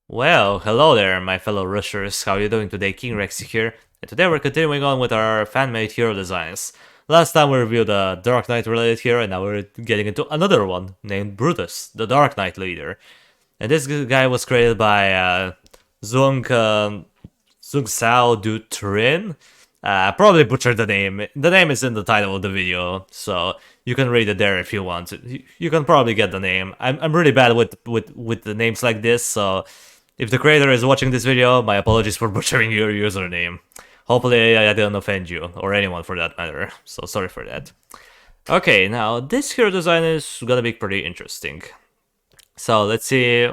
Well, hello there, my fellow rushers. How are you doing today? King Rex here, and today we're continuing on with our fan-made hero designs. Last time we reviewed a Dark Knight related hero, and now we're getting into another one named Brutus, the Dark Knight leader. And this guy was created by XuanSangDoTrinh. Probably butchered the name. The name is in the title of the video, so you can read it there if you want. You can probably get the name. I'm really bad with the names like this, so if the creator is watching this video, my apologies for butchering your username. Hopefully I didn't offend you, or anyone for that matter, so sorry for that. Okay, now this hero design is gonna be pretty interesting. So let's see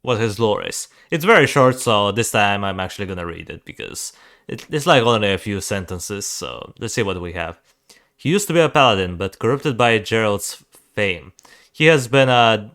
what his lore is. It's very short, so this time I'm actually gonna read it because it's like only a few sentences, so let's see what we have. He used to be a paladin, but corrupted by Gerald's fame. He has been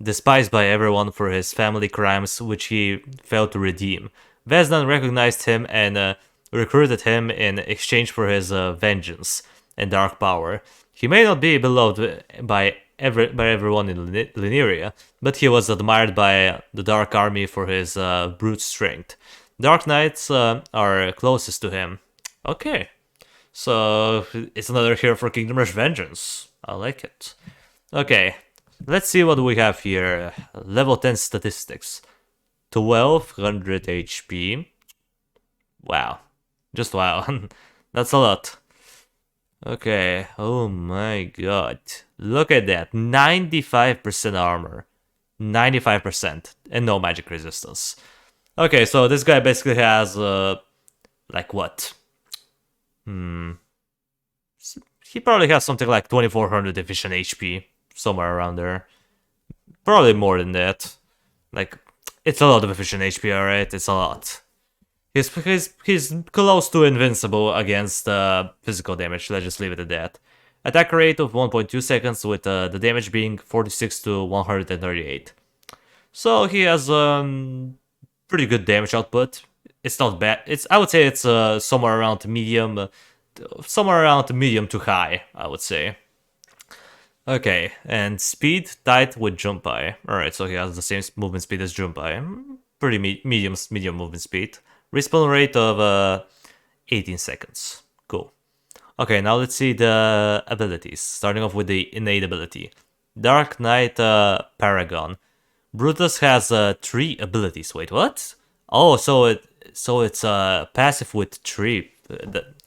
despised by everyone for his family crimes, which he failed to redeem. Vezdan recognized him and recruited him in exchange for his vengeance and dark power. He may not be beloved by everyone in Lineria, but he was admired by the Dark Army for his brute strength. Dark Knights are closest to him. Okay, so it's another hero for Kingdom Rush Vengeance. I like it. Okay, let's see what we have here. Level 10 statistics. 1200 HP. Wow. Just wow. That's a lot. Okay, oh my god. Look at that. 95% armor. 95%. And no magic resistance. Okay, so this guy basically has, like what? He probably has something like 2400 efficient HP. Somewhere around there. Probably more than that. Like, it's a lot of efficient HP, alright? It's a lot. He's close to invincible against physical damage, let's just leave it at that. Attack rate of 1.2 seconds with the damage being 46 to 138. So he has pretty good damage output. It's not bad. I would say it's somewhere around medium to high, I would say. Okay, and speed tied with Junpei. Alright, so he has the same movement speed as Junpei. Pretty medium movement speed. Respawn rate of 18 seconds. Cool. Okay, now let's see the abilities. Starting off with the innate ability. Dark Knight Paragon. Brutus has 3 abilities. Wait, what? Oh, so it's passive with 3.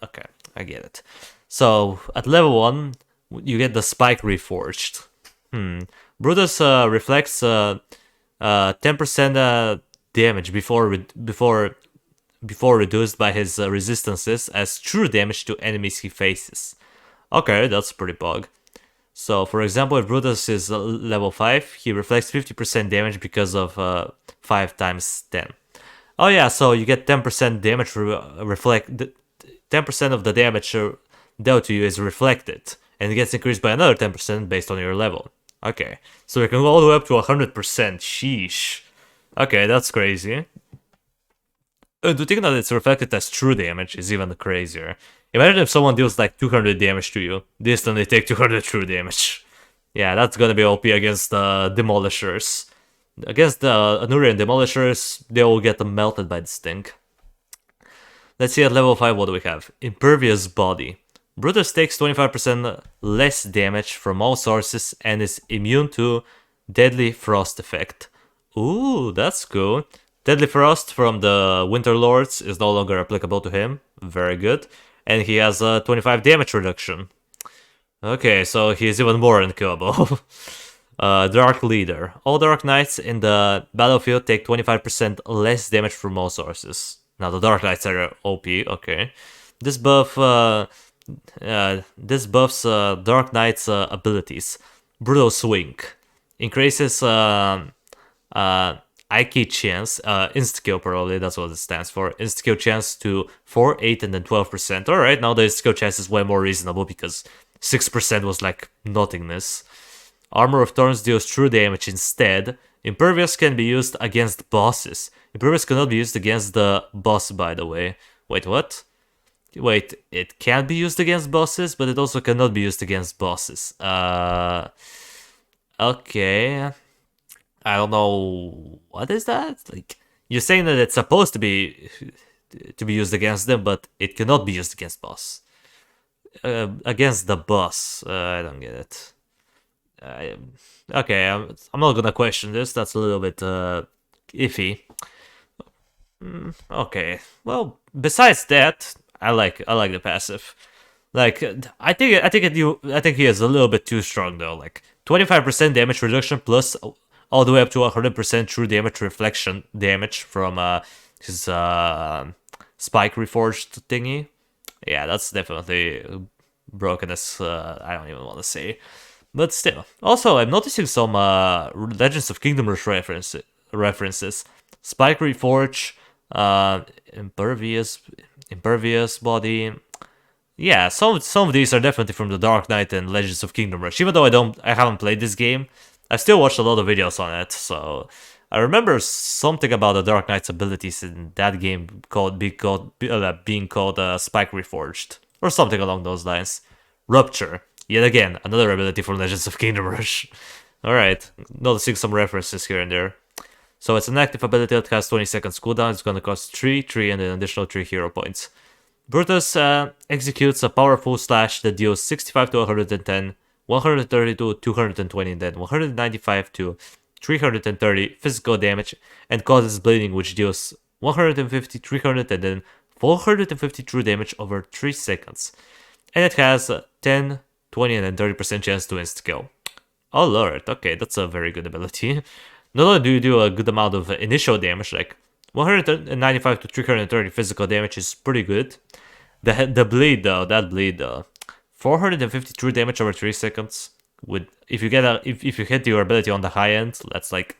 Okay, I get it. So at level 1, you get the Spike Reforged. Brutus reflects 10% damage before reduced by his resistances as true damage to enemies he faces. Okay, that's pretty bug. So, for example, if Brutus is level 5, he reflects 50% damage because of 5 times 10. Oh yeah, so you get 10% damage 10% of the damage dealt to you is reflected, and it gets increased by another 10% based on your level. Okay, so we can go all the way up to 100%. Sheesh. Okay, that's crazy. And to think that it's reflected as true damage is even crazier. Imagine if someone deals like 200 damage to you, this then they take 200 true damage. Yeah, that's gonna be OP against the Demolishers. Against the Anurian Demolishers, they will get melted by this thing. Let's see at level 5 what do we have. Impervious Body. Brutus takes 25% less damage from all sources and is immune to Deadly Frost effect. Ooh, that's cool. Deadly Frost from the Winter Lords is no longer applicable to him. Very good. And he has a 25 damage reduction. Okay, so he's even more unkillable. Dark Leader. All Dark Knights in the battlefield take 25% less damage from all sources. Now the Dark Knights are OP, okay. This buffs Dark Knight's abilities. Brutal Swing. Increases IK chance, insta-kill probably, that's what it stands for. Insta-kill chance to 4, 8, and then 12%. Alright, now the insta-kill chance is way more reasonable because 6% was like nothingness. Armor of Thorns deals true damage instead. Impervious can be used against bosses. Impervious cannot be used against the boss, by the way. Wait, what? Wait, it can be used against bosses, but it also cannot be used against bosses. Okay. I don't know what is that. Like you're saying that it's supposed to be used against them, but it cannot be used against boss. Against the boss, I don't get it. I, okay, I'm not gonna question this. That's a little bit iffy. Okay, well, besides that, I like the passive. Like I think he is a little bit too strong though. Like 25% damage reduction plus all the way up to 100% true damage reflection damage from his spike reforged thingy. Yeah, that's definitely broken as I don't even want to say. But still. Also, I'm noticing some Legends of Kingdom Rush references. Spike Reforge, impervious body. Yeah, some of these are definitely from the Dark Knight and Legends of Kingdom Rush. Even though I haven't played this game, I've still watched a lot of videos on it. So I remember something about the Dark Knight's abilities in that game being called Spike Reforged or something along those lines. Rupture, yet again another ability from Legends of Kingdom Rush. All right, noticing some references here and there. So it's an active ability that has 20 seconds cooldown. It's gonna cost 3, and an additional 3 hero points. Brutus executes a powerful slash that deals 65 to 110, 130 to 220, and then 195 to 330 physical damage, and causes bleeding, which deals 150, 300, and then 450 true damage over 3 seconds. And it has 10, 20, and then 30% chance to insta-kill. Oh lord, okay, that's a very good ability. Not only do you do a good amount of initial damage, like 195 to 330 physical damage is pretty good. The bleed though, 450 true damage over 3 seconds. With if you hit your ability on the high end, that's like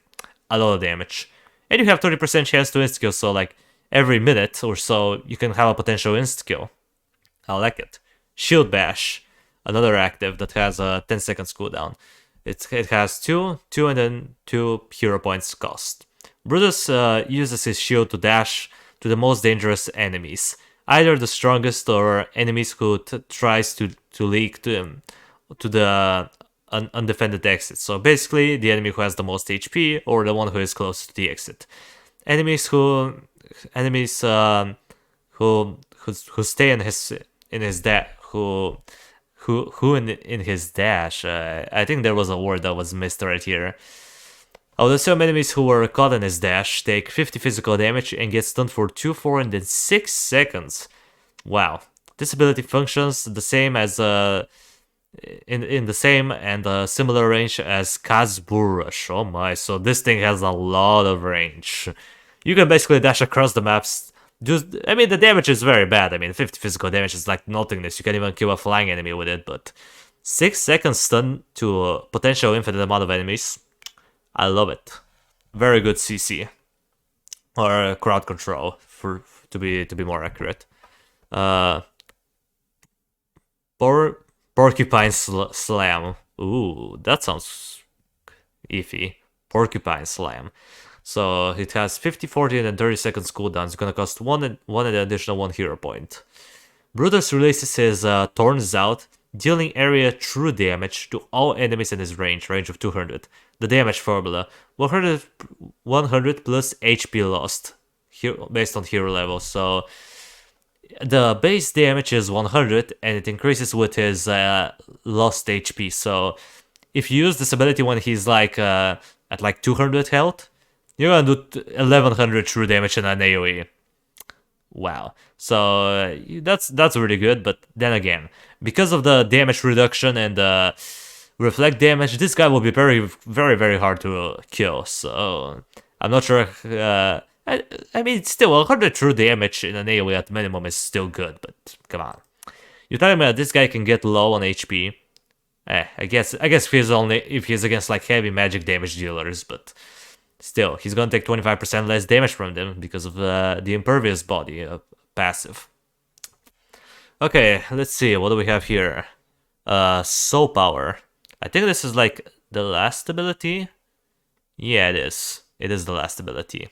a lot of damage. And you have 30% chance to insta-kill, so like every minute or so you can have a potential insta-kill. I like it. Shield Bash, another active that has a 10 seconds cooldown. It has 2, and then 2 hero points cost. Brutus uses his shield to dash to the most dangerous enemies, either the strongest or enemies who tries to leak to the undefended exit. So basically, the enemy who has the most HP or the one who is closest to the exit. Enemies who stay in his in his dash. I think there was a word that was missed right here. I would assume enemies who were caught in his dash take 50 physical damage and get stunned for 2, 4, and then 6 seconds. Wow. This ability functions the same as in the same and similar range as Kazburush. Oh my, so this thing has a lot of range. You can basically dash across the maps. I mean, the damage is very bad. I mean, 50 physical damage is like nothingness. You can even kill a flying enemy with it, but 6 seconds stun to a potential infinite amount of enemies. I love it. Very good CC. Or crowd control, to be more accurate. Porcupine Slam. Ooh, that sounds iffy. Porcupine Slam. So it has 50, 40, and 30 seconds cooldown. It's gonna cost one and an additional 1 hero point. Brutus releases his Thorns out, dealing area true damage to all enemies in his range of 200. The damage formula: 100 plus HP lost, based on hero level. So the base damage is 100, and it increases with his lost HP. So if you use this ability when he's like at like 200 health, you're gonna do 1100 true damage in an AoE. Wow. So that's really good, but then again, because of the damage reduction and the reflect damage, this guy will be very, very, very hard to kill. So I'm not sure. I mean, still 100 true damage in an AoE at minimum is still good, but come on. You're telling me that this guy can get low on HP? I guess if he's against like heavy magic damage dealers, but still, he's gonna take 25% less damage from them because of the impervious body passive. Okay, let's see, what do we have here? Soul Power. I think this is like the last ability. Yeah, it is. It is the last ability.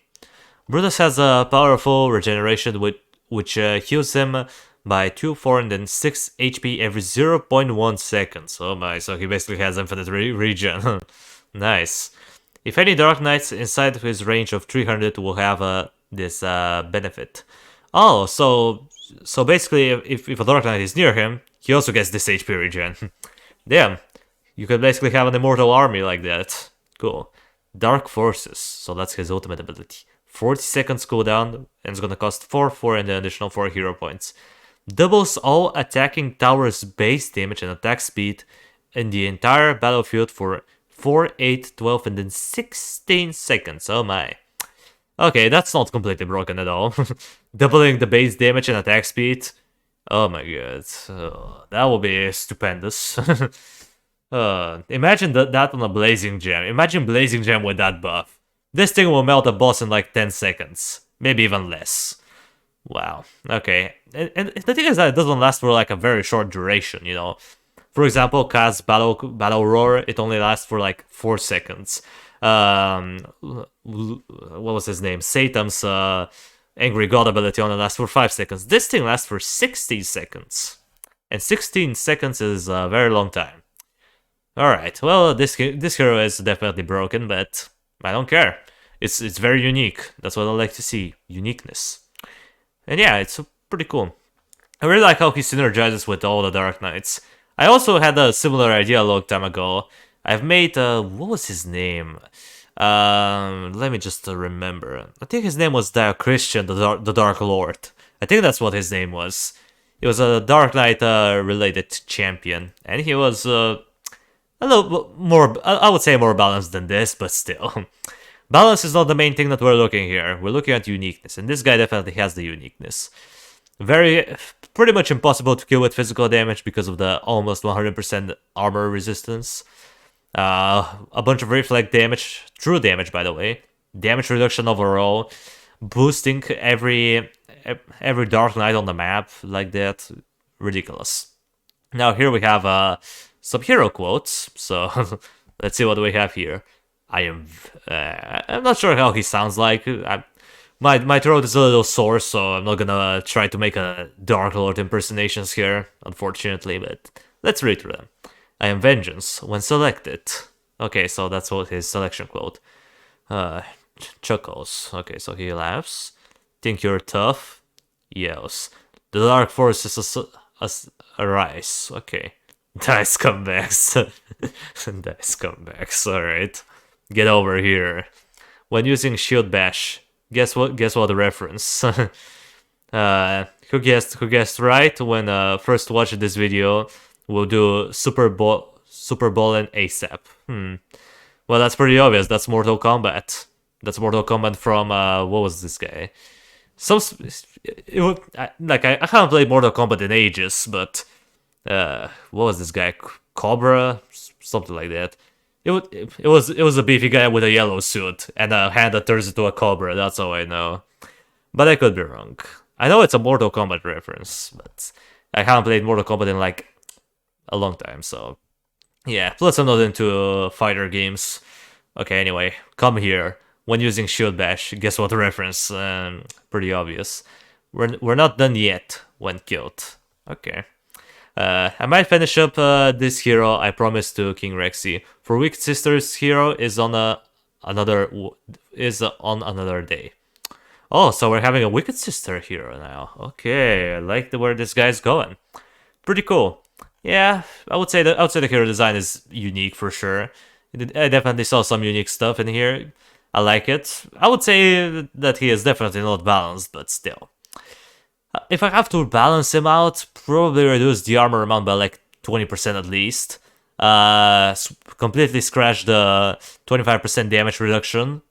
Brutus has a powerful regeneration which heals him by 2, 4, and then 6 HP every 0.1 seconds. Oh my, so he basically has infinite regen. Nice. If any Dark Knights inside of his range of 300 will have this benefit. Oh, so basically, if a Dark Knight is near him, he also gets this HP regen. Damn, you could basically have an immortal army like that. Cool. Dark Forces, so that's his ultimate ability. 40 seconds cooldown, and it's gonna cost 4 and an additional 4 hero points. Doubles all attacking towers' base damage and attack speed in the entire battlefield for 4, 8, 12, and then 16 seconds. Oh my. Okay, that's not completely broken at all. Doubling the base damage and attack speed. Oh my god. That will be stupendous. Imagine that on a Blazing Gem. Imagine Blazing Gem with that buff. This thing will melt a boss in like 10 seconds. Maybe even less. Wow. Okay. And the thing is that it doesn't last for like a very short duration, you know. For example, Kaz's Battle Roar, it only lasts for like 4 seconds. What was his name? Satan's Angry God ability only lasts for 5 seconds. This thing lasts for 16 seconds. And 16 seconds is a very long time. Alright, well, this hero is definitely broken, but I don't care. It's very unique. That's what I like to see. Uniqueness. And yeah, it's pretty cool. I really like how he synergizes with all the Dark Knights. I also had a similar idea a long time ago. I've made, what was his name? Let me just remember. I think his name was Christian, the Dark Lord. I think that's what his name was. He was a Dark Knight related champion, and he was a little more, I would say more balanced than this, but still. Balance is not the main thing that we're looking here. We're looking at uniqueness, and this guy definitely has the uniqueness. Pretty much impossible to kill with physical damage because of the almost 100% armor resistance. A bunch of reflect damage, true damage by the way, damage reduction overall, boosting every Dark Knight on the map like that, ridiculous. Now here we have some hero quotes, so let's see what we have here. I'm not sure how he sounds like. My throat is a little sore, so I'm not gonna try to make a Dark Lord impersonations here, unfortunately, but let's read through them. I am vengeance when selected. Okay, so that's what his selection quote. Chuckles. Okay, so he laughs. Think you're tough? Yells. The dark forces arise. Okay. Dice comebacks. Dice comebacks. Alright. Get over here. When using shield bash. Guess what the reference? Who guessed right when first watched this video? We'll do Super Bowl and ASAP. Well, that's pretty obvious. That's Mortal Kombat. That's Mortal Kombat from what was this guy? I haven't played Mortal Kombat in ages, but what was this guy? Cobra, something like that. It was a beefy guy with a yellow suit and a hand that turns into a cobra. That's all I know, but I could be wrong. I know it's a Mortal Kombat reference, but I haven't played Mortal Kombat in like a long time, so yeah. Plus I'm not into fighter games. Okay, anyway, come here. When using shield bash, guess what the reference? Pretty obvious. We're not done yet when killed. Okay. I might finish up this hero, I promise to King Rexy. For Wicked Sister's hero is on another day. Oh, so we're having a Wicked Sister hero now. Okay, I like where this guy's going. Pretty cool. Yeah, I would say the hero design is unique for sure. I definitely saw some unique stuff in here. I like it. I would say that he is definitely not balanced, but still. If I have to balance him out, probably reduce the armor amount by like 20% at least. Completely scratch the 25% damage reduction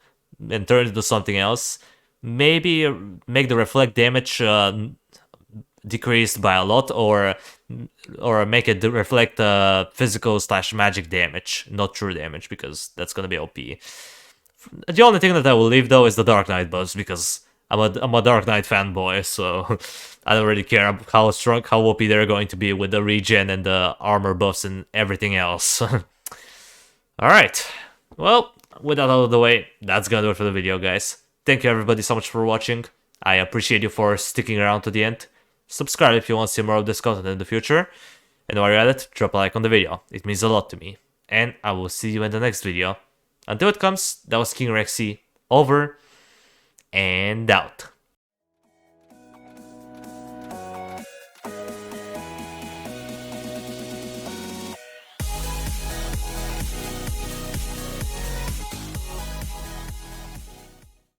and turn it into something else. Maybe make the reflect damage decreased by a lot, or make it reflect physical / magic damage, not true damage, because that's gonna be OP. The only thing that I will leave though is the Dark Knight buffs, because I'm a Dark Knight fanboy, so I don't really care how strong, how OP they're going to be with the regen and the armor buffs and everything else. Alright, well, with that out of the way, that's gonna do it for the video, guys. Thank you everybody so much for watching. I appreciate you for sticking around to the end. Subscribe if you want to see more of this content in the future. And while you're at it, drop a like on the video. It means a lot to me. And I will see you in the next video. Until it comes, that was King Rexy. Over and out.